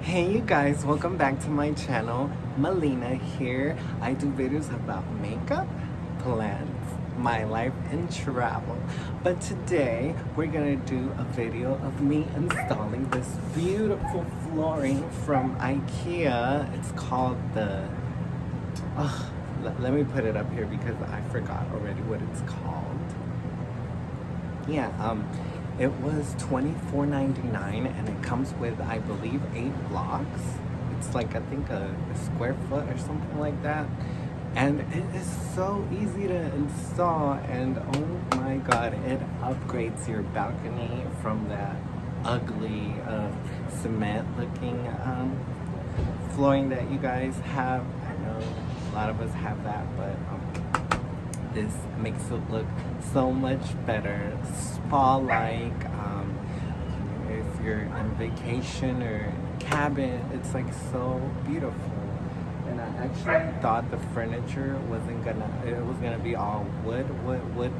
Hey you guys, welcome back to my channel. Melina here. I do videos about makeup, plans, my life, and travel. But today we're gonna do a video of me installing this beautiful flooring from IKEA. It's called the let me put it up here because I forgot already what it's called. Yeah, it was $24.99 and it comes with, I believe, 8 blocks. It's like, I think, a square foot or something like that. And it is so easy to install, and oh my god, it upgrades your balcony from that ugly cement looking flooring that you guys have. I know a lot of us have that, but this makes it look so much better, spa-like. If you're on vacation or cabin, it's like so beautiful. And I actually thought the furniture it was gonna be all wood,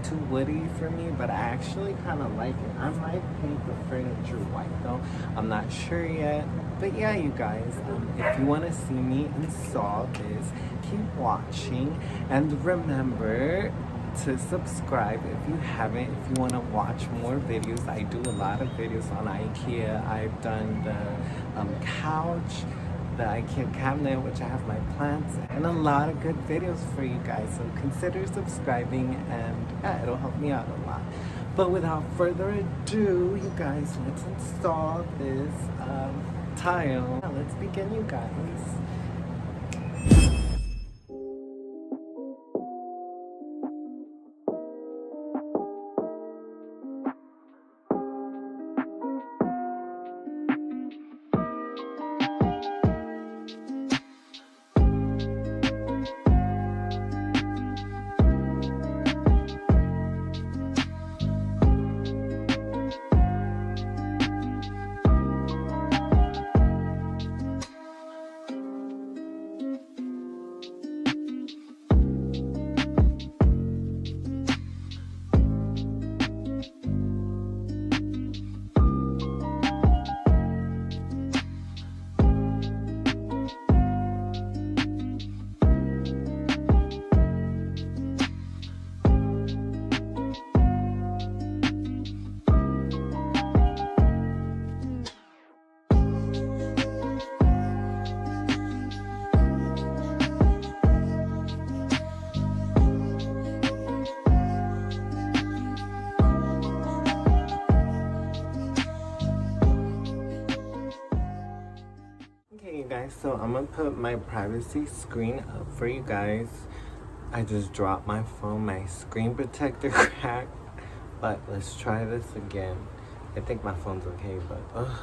too woody for me, but I actually kind of like it. I might paint the furniture white though. I'm not sure yet. But yeah, you guys, if you want to see me install this, keep watching. And remember to subscribe if you haven't. If you want to watch more videos, I do a lot of videos on IKEA. I've done the couch, the IKEA cabinet, which I have my plants, and a lot of good videos for you guys. So consider subscribing, and yeah, it'll help me out a lot. But without further ado, you guys, let's install this tile. Now, let's begin, you guys. Okay, you guys, so I'm gonna put my privacy screen up for you guys. I just dropped my phone, my screen protector cracked, but let's try this again. I think my phone's okay, but ugh.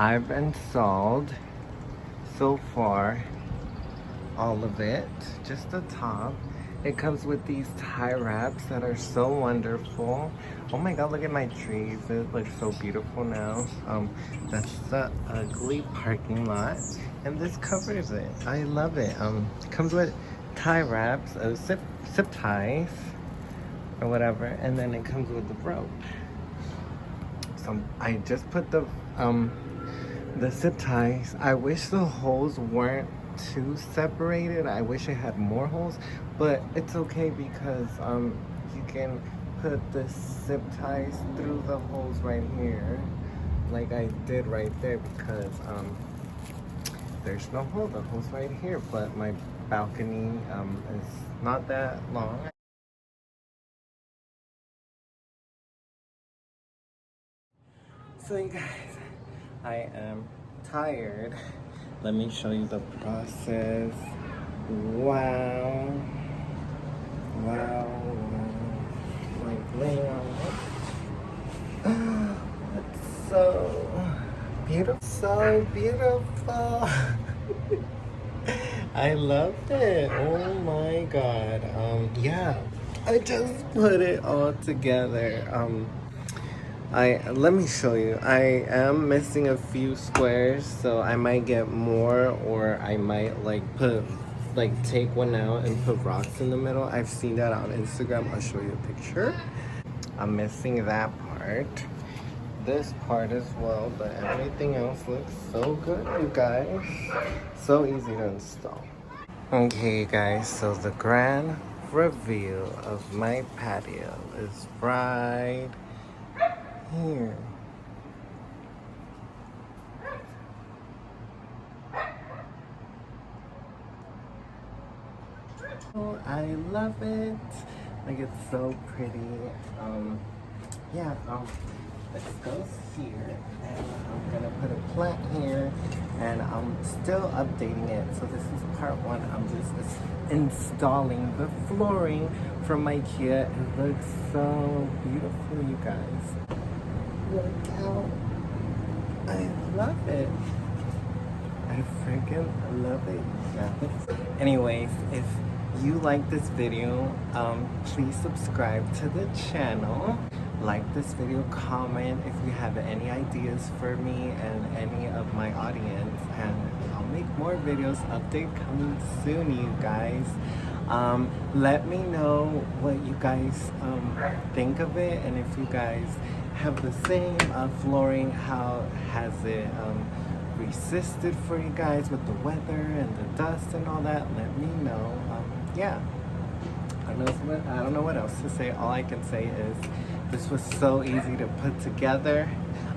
I've installed so far all of it, just the top. It comes with these tie wraps that are so wonderful. Oh my god, look at my trees. It looks so beautiful now. That's the ugly parking lot. And this covers it. I love it. It comes with tie wraps, zip ties, or whatever. And then it comes with the rope. So I just put the zip ties. I wish the holes weren't too separated. I wish it had more holes, but it's okay because you can put the zip ties through the holes right here, like I did right there, because there's no hole. The hole's right here, but my balcony is not that long. So you guys, I am tired. Let me show you the process. Wow. Wow. Like laying on it. It's so beautiful. So beautiful. I love it. Oh my god. Yeah. I just put it all together. Let me show you. I am missing a few squares, so I might get more, or I might take one out and put rocks in the middle. I've seen that on Instagram. I'll show you a picture. I'm missing that part. This part as well, but everything else looks so good, you guys. So easy to install. Okay, guys, so the grand reveal of my patio is right here. Oh, I love it. Like, it's so pretty. Yeah, let's go here. And I'm gonna put a plant here, and I'm still updating it. So this is part one. I'm just installing the flooring from IKEA. It looks so beautiful, you guys. Look how I love it. I freaking love it, guys. Anyways, if you like this video, please subscribe to the channel. Like this video, comment if you have any ideas for me and any of my audience, and I'll make more videos. Update coming soon, you guys. Let me know what you guys think of it, and if you guys have the same flooring, how has it resisted for you guys with the weather and the dust and all that. Let me know. Yeah, I don't know what else to say. All I can say is this was so easy to put together.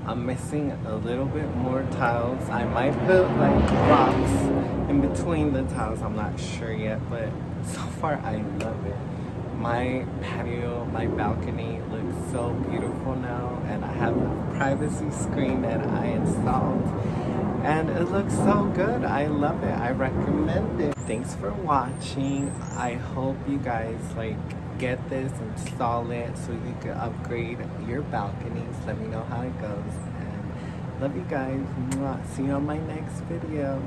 I'm missing a little bit more tiles. I might put like rocks in between the tiles. I'm not sure yet, but so far I love it. My patio, my balcony looks so beautiful now, and I have a privacy screen that I installed, and it looks so good. I love it. I recommend it. Thanks for watching. I hope you guys get this, install it, so you can upgrade your balconies. Let me know how it goes, and love you guys. Mwah. See you on my next video.